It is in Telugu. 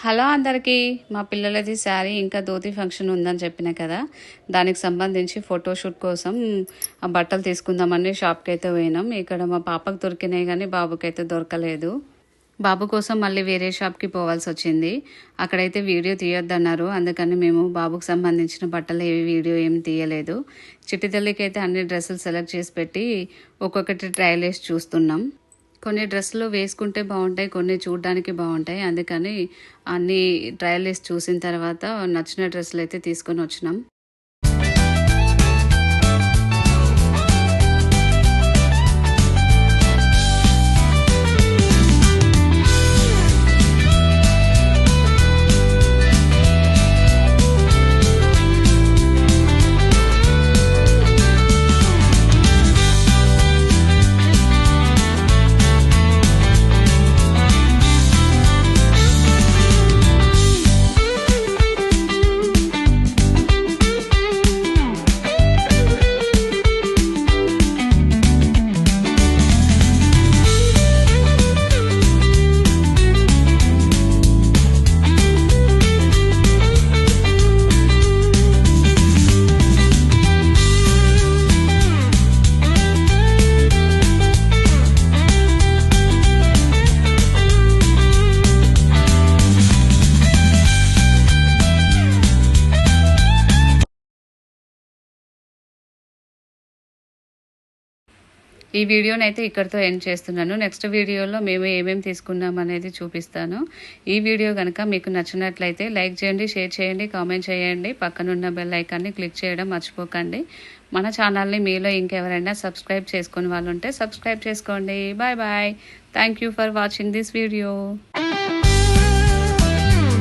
హలో అందరికీ. మా పిల్లలది శారీ ఇంకా ధోతి ఫంక్షన్ ఉందని చెప్పిన కదా, దానికి సంబంధించి ఫోటోషూట్ కోసం ఆ బట్టలు తీసుకుందామని షాప్కి అయితే పోయినాం. ఇక్కడ మా పాపకు దొరికినాయి కానీ బాబుకైతే దొరకలేదు. బాబు కోసం మళ్ళీ వేరే షాప్కి పోవాల్సి వచ్చింది. అక్కడైతే వీడియో తీయొద్దన్నారు, అందుకని మేము బాబుకు సంబంధించిన బట్టలు వీడియో ఏమి తీయలేదు. చిట్టి తల్లికి అయితే అన్ని డ్రెస్సులు సెలెక్ట్ చేసి పెట్టి ఒక్కొక్కటి ట్రయల్ వేసి చూస్తున్నాం. కొన్ని డ్రెస్సులు వేసుకుంటే బాగుంటాయి, కొన్ని చూడడానికి బాగుంటాయి. అందుకని అన్ని ట్రయల్ వేసి చూసిన తర్వాత నచ్చిన డ్రెస్సులు అయితే తీసుకొని వచ్చినాం. ఈ వీడియోని అయితే ఇక్కడితో ఎండ్ చేస్తున్నాను. నెక్స్ట్ వీడియోలో మేము ఏమేమి తీసుకున్నాం అనేది చూపిస్తాను. ఈ వీడియో కనుక మీకు నచ్చినట్లయితే లైక్ చేయండి, షేర్ చేయండి, కామెంట్ చేయండి. పక్కనున్న బెల్ ఐకాన్ని క్లిక్ చేయడం మర్చిపోకండి. మన ఛానల్ని మీలో ఇంకెవరైనా సబ్స్క్రైబ్ చేసుకునే వాళ్ళు ఉంటే సబ్స్క్రైబ్ చేసుకోండి. Bye bye. Thank you for watching this video.